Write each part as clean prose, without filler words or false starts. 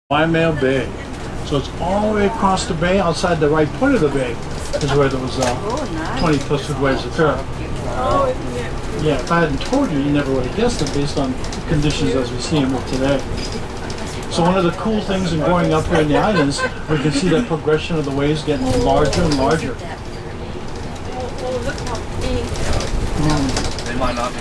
Hawaiian Bay. So it's all the way across the bay. Outside the right point of the bay is where those 20 plus foot waves occur. Yeah, if I hadn't told you, you never would have guessed it based on conditions as we see them today. So one of the cool things in growing up here in the islands, we can see that progression of the waves getting larger and larger.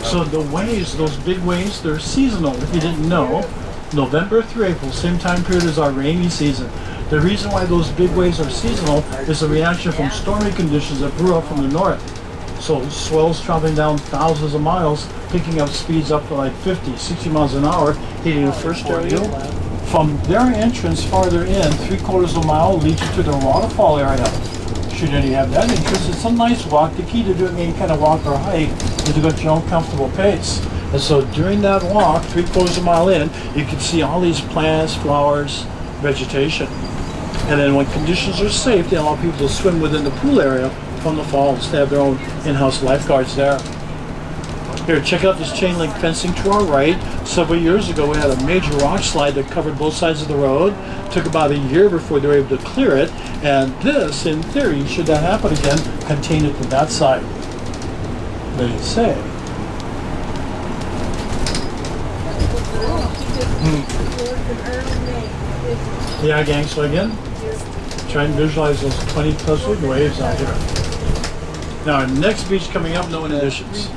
So the waves, those big waves, they're seasonal. If you didn't know, November through April, same time period as our rainy season. The reason why those big waves are seasonal is a reaction from stormy conditions that brew up from the north. So swells traveling down thousands of miles, picking up speeds up to like 50, 60 miles an hour, hitting the first area. From their entrance farther in, 3/4 of a mile leads you to the waterfall area. Should any have that interest, it's a nice walk. The key to doing any kind of walk or hike is to go at your own comfortable pace. And so during that walk, 3/4 of a mile in, you can see all these plants, flowers, vegetation. And then when conditions are safe, they allow people to swim within the pool area from the falls. They have their own in-house lifeguards there. Here, check out this chain link fencing to our right. Several years ago, we had a major rock slide that covered both sides of the road. Took about a year before they were able to clear it. And this, in theory, should that happen again, contain it to that side. They say. Yeah, gang, so again, try and visualize those 20 plus foot waves out here. Now, our next beach coming up, no additions.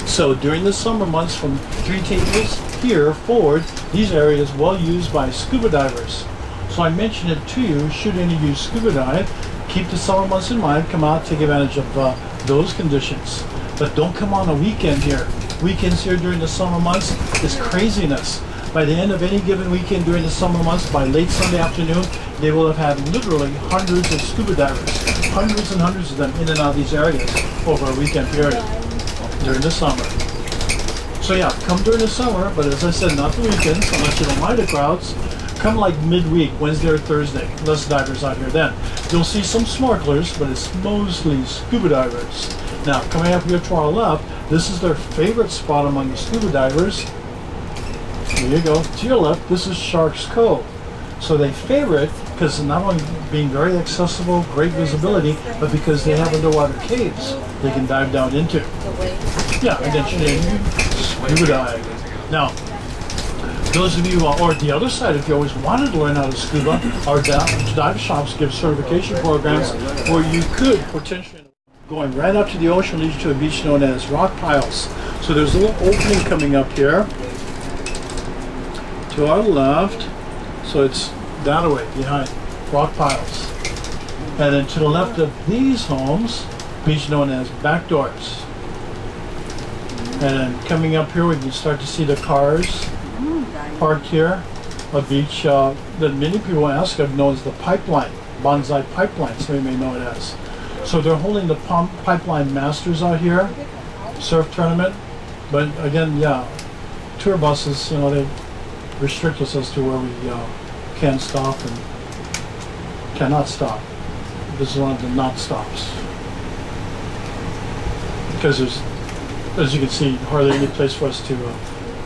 So during the summer months, from 3 tables here forward, these areas well used by scuba divers. So I mentioned it to you, should any of you scuba dive, keep the summer months in mind, come out, take advantage of those conditions. But don't come on a weekend here. Weekends here during the summer months is craziness. By the end of any given weekend during the summer months, by late Sunday afternoon, they will have had literally hundreds of scuba divers, hundreds and hundreds of them in and out of these areas over a weekend period during the summer. So yeah, come during the summer, but as I said, not the weekends, unless you don't mind the crowds. Come like midweek, Wednesday or Thursday. Less divers out here then. You'll see some snorkelers, but it's mostly scuba divers. Now, coming up here to our left, this is their favorite spot among the scuba divers. There you go. To your left, this is Shark's Cove. So they favor it because not only being very accessible, great visibility, but because they have underwater caves they can dive down into. Yeah, I mentioned it. Scuba dive. Now, those of you, or the other side, if you always wanted to learn how to scuba, our dive shops give certification programs where you could potentially, going right up to the ocean, lead you to a beach known as rock piles. So there's a little opening coming up here to our left. So it's that way behind rock piles. And then to the left of these homes, beach known as back doors. And then coming up here, we can start to see the cars parked here. A beach that many people ask of known as the pipeline, Bonsai Pipeline, so you may know it as. So they're holding the Pipeline Masters out here, surf tournament. But again, yeah, tour buses, you know, they restrict us as to where we can stop and cannot stop. This is one of the not stops. Because there's, as you can see, hardly any place for us to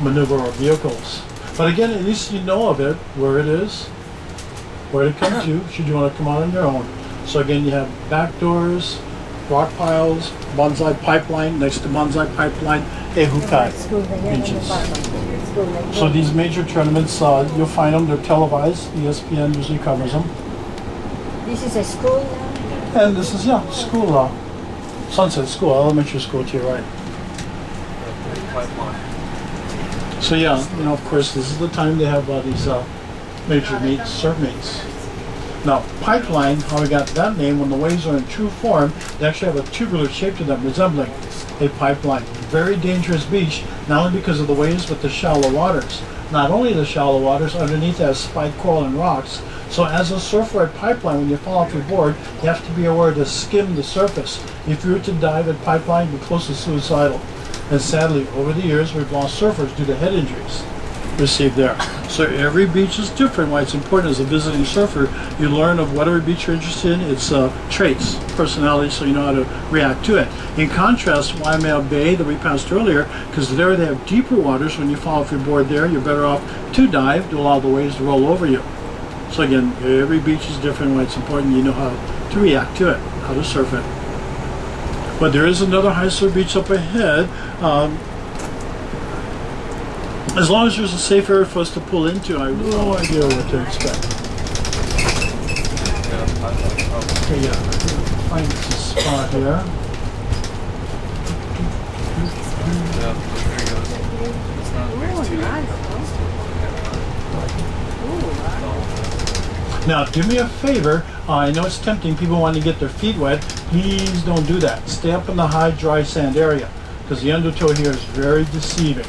maneuver our vehicles. But again, at least you know of it, where it is, where to come to, should you want to come out on your own. So again, you have back doors, rock piles, Bonsai Pipeline, next to Bonsai Pipeline, Ehukai beaches. So these major tournaments, you'll find them, they're televised. ESPN usually covers them. This is a school? And this is, yeah, school, Sunset School, elementary school to your right. So yeah, you know, of course, this is the time they have these major meets, surf meets. Now, pipeline, how we got that name, when the waves are in true form, they actually have a tubular shape to them, resembling a pipeline. Very dangerous beach, not only because of the waves, but the shallow waters. Not only the shallow waters, underneath has spiked coral and rocks. So as a surfer at pipeline, when you fall off your board, you have to be aware to skim the surface. If you were to dive at pipeline, you'd be close to suicidal. And sadly, over the years, we've lost surfers due to head injuries received there. So every beach is different. Why it's important as a visiting surfer, you learn of whatever beach you're interested in, its traits, personality, so you know how to react to it. In contrast, Waimea Bay that we passed earlier, because there they have deeper waters. When you fall off your board there, you're better off to dive to allow the waves to roll over you. So again, every beach is different. Why it's important you know how to react to it, how to surf it. But there is another high surf beach up ahead. As long as there's a safe area for us to pull into, I have no idea what to expect. Okay, yeah, find the spot here. Now, do me a favor. I know it's tempting. People want to get their feet wet. Please don't do that. Stay up in the high, dry sand area because the undertow here is very deceiving.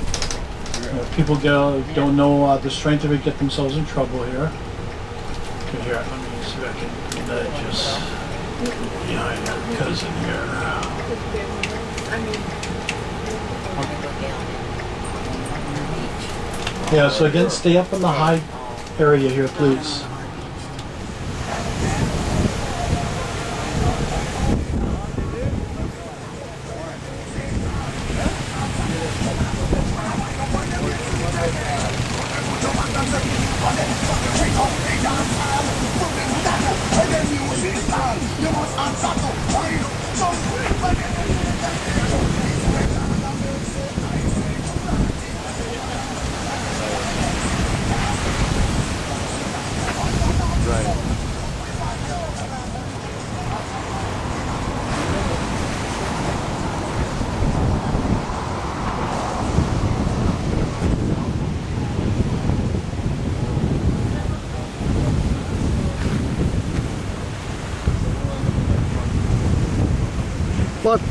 People don't know the strength of it, get themselves in trouble here. Okay, here, let me see if I can nudge us behind our cousin here. Yeah, so again, stay up in the high area here, please. What? The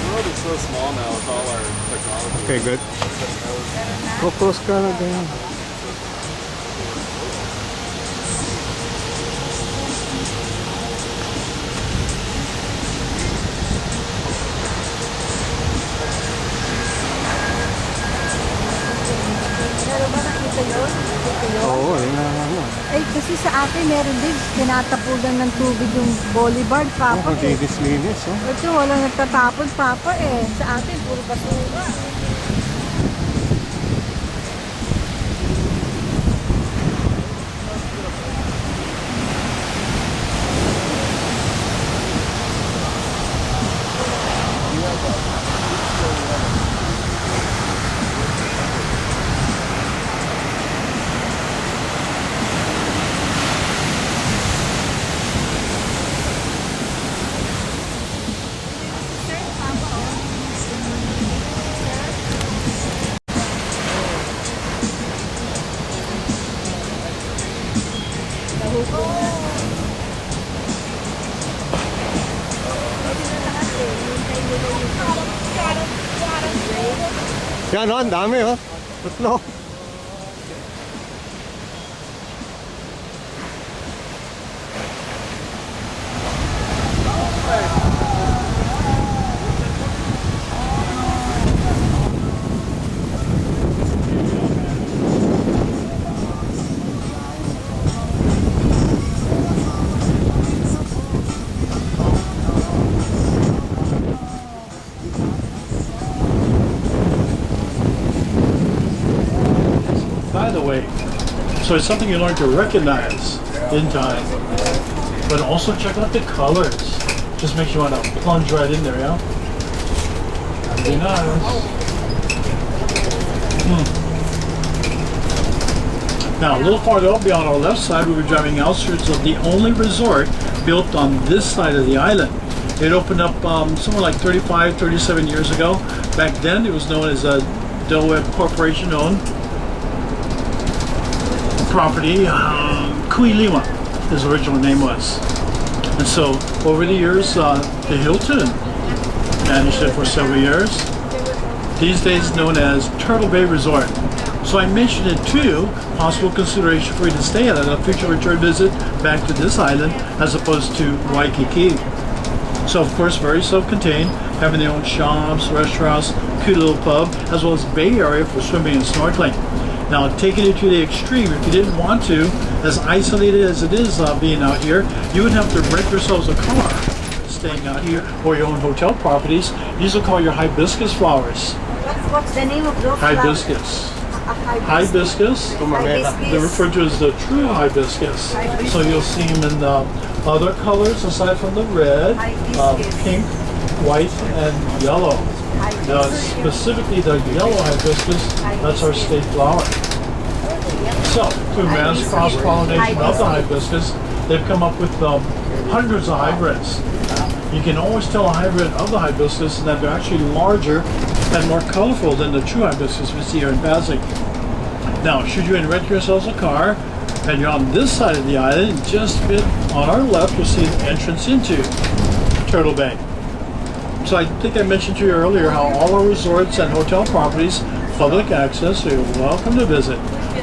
world is so small now with all our technology. Okay, good. Go cross ka na ganyan. Pero ba nakita yun? Nakita yun? Oo, yun na ano. Eh, kasi sa atin meron din, tinatapugan ng tubig yung boulevard, Papa. Oh, linis, oh. Ito, walang nagtatapon, Papa eh. Sa atin, puro basura. Yan, oh, ang dami, oh. Tatlo. By the way, so it's something you learn to recognize in time, but also check out the colors. Just makes you want to plunge right in there, yeah? That'd be nice. Now, a little farther up beyond our left side, we were driving outskirts of the only resort built on this side of the island. It opened up somewhere like 35, 37 years ago. Back then, it was known as a Delaware Corporation-owned property. Kuilima, his original name was. And so, over the years, the Hilton Managed it for several years. These days known as Turtle Bay Resort. So I mentioned it too, possible consideration for you to stay at a future return visit back to this island as opposed to Waikiki. So of course very self-contained, having their own shops, restaurants, cute little pub, as well as bay area for swimming and snorkeling. Now taking it to the extreme, if you didn't want to, as isolated as it is being out here, you would have to rent yourselves a car staying out here or your own hotel properties. These are called your hibiscus flowers. What's the name of those Hibiscus. Hibiscus. They're referred to as the true hibiscus. So you'll see them in other colors aside from the red, pink, white, and yellow. Now specifically the yellow hibiscus, that's our state flower. So through mass cross-pollination of the hibiscus, they've come up with hundreds of hybrids. You can always tell a hybrid of the hibiscus and that they're actually larger and more colorful than the true hibiscus we see here in passing. Now, should you rent yourselves a car and you're on this side of the island, just a bit on our left, you'll see an entrance into Turtle Bay. So I think I mentioned to you earlier how all our resorts and hotel properties, public access, so you're welcome to visit.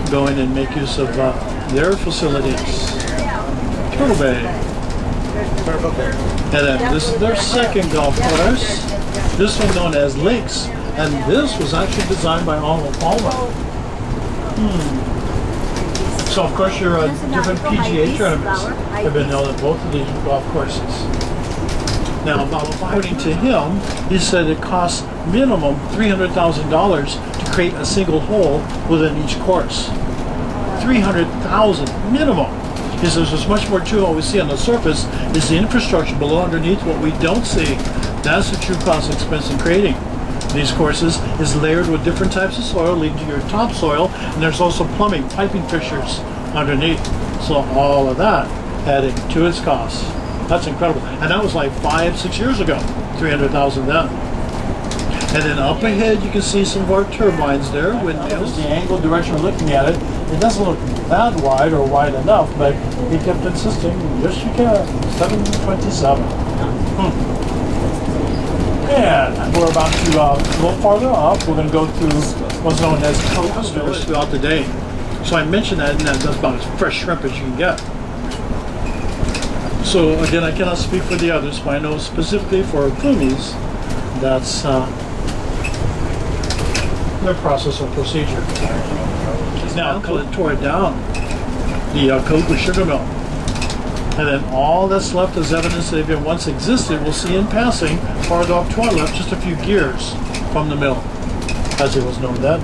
Go in and make use of their facilities. Turtle Bay. And then this is their second golf course. This one known as Links. And this was actually designed by Arnold Palmer. So of course your different PGA tournaments have been held at both of these golf courses. Now, according to him, he said it costs minimum $300,000 to create a single hole within each course. $300,000 minimum. He says there's much more to what we see on the surface is the infrastructure below underneath what we don't see. That's the true cost expense in creating these courses is layered with different types of soil leading to your topsoil, and there's also plumbing, piping fixtures underneath. So all of that adding to its cost. That's incredible. And that was like 5-6 years ago, $300,000 then. And then up ahead you can see some of our turbines there, windmills. The angle direction we're looking at it, it doesn't look that wide or wide enough, but he kept insisting, yes you can, 727. And we're about to go a little farther up. We're going to go through what's known as coasters throughout the day. So I mentioned that, and that's about as fresh shrimp as you can get. So again, I cannot speak for the others, but I know specifically for Kumis, that's their process or procedure. Now, it tore it down, the Kaluku sugar mill. And then all that's left as evidence that if it once existed, we'll see in passing, farther off to our left, just a few gears from the mill, as it was known then.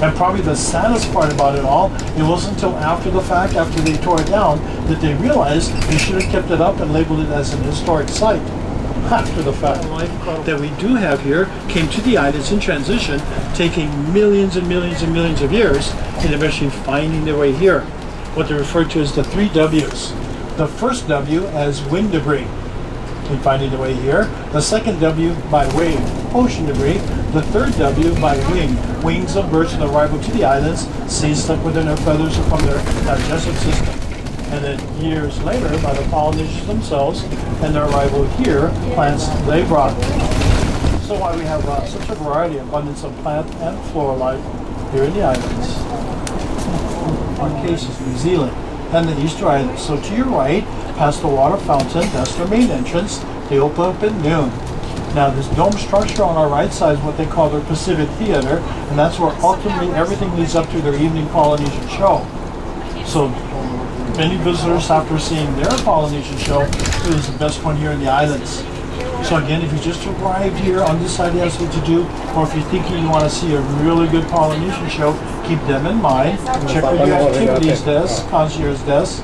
And probably the saddest part about it all, it wasn't until after the fact, after they tore it down, that they realized they should have kept it up and labeled it as an historic site. After the fact, life that we do have here came to the islands in transition, taking millions and millions and millions of years, and eventually finding their way here. What they refer to as the 3 W's. The first W as wind debris, in finding the way here. The second W by wave, ocean debris. The third W by wing, wings of birds on arrival to the islands, seeds stuck within their feathers or from their digestive system. And then years later, by the pollinators themselves and their arrival here, plants they brought. So why we have such a variety, abundance of plant and floral life here in the islands. Our case is New Zealand and the Easter Islands. So to your right, past the water fountain, that's their main entrance. They open up at noon. Now this dome structure on our right side is what they call their Pacific Theater, and that's where ultimately everything leads up to their evening Polynesian show. So many visitors, after seeing their Polynesian show, it was the best one here in the islands. So again, if you just arrived here, undecided as what to do, or if you're thinking you want to see a really good Polynesian show, keep them in mind. Check with your activities desk, concierge desk.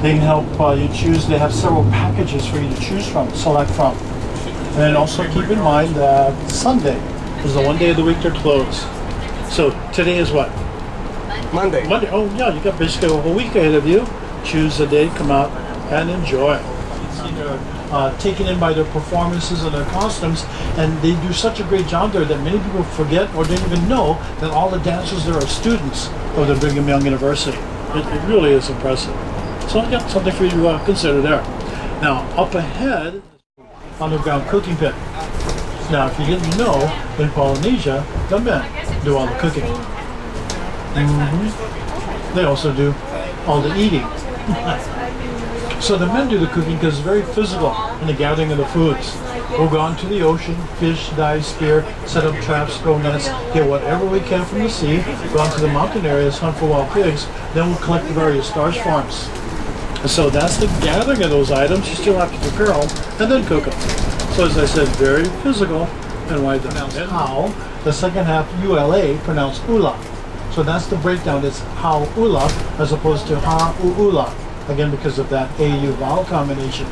They can help you choose. They have several packages for you to choose from, select from. And also keep in mind that Sunday is the one day of the week they're closed. So today is what? Monday. Monday. Oh yeah, you got basically a whole week ahead of you. Choose a day, come out and enjoy. Taken in by their performances and their costumes, and they do such a great job there that many people forget or didn't even know that all the dancers there are students of the Brigham Young University. It really is impressive. So yeah, something for you to consider there. Now up ahead, underground cooking pit. Now, if you didn't know, in Polynesia, the men do all the cooking. They also do all the eating. So the men do the cooking because it's very physical in the gathering of the foods. We'll go out to the ocean, fish, dive, spear, set up traps, throw nets, get whatever we can from the sea, go out to the mountain areas, hunt for wild pigs, then we'll collect the various starch forms. So that's the gathering of those items. You still have to prepare them and then cook them. So as I said, very physical, and why the how, the second half ULA pronounced ula. So that's the breakdown. It's how ula as opposed to ha ula. Again, because of that AU vowel combination.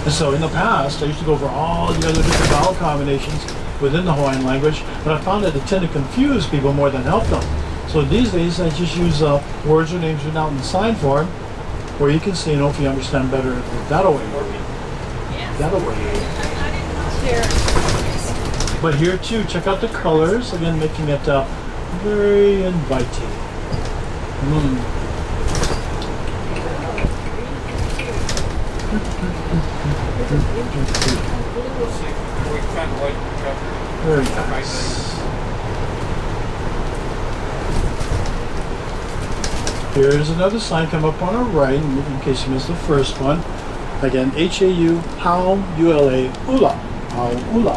And so in the past, I used to go over all the other different vowel combinations within the Hawaiian language, but I found that it tended to confuse people more than help them. So these days, I just use words or names written out in sign form, where you can see and hopefully understand better that way. That way. But here too, check out the colors, again making it very inviting. Very nice. Here's another sign come up on our right, in case you missed the first one. Again, H-A-U, how, U-L-A, ula. How, ula.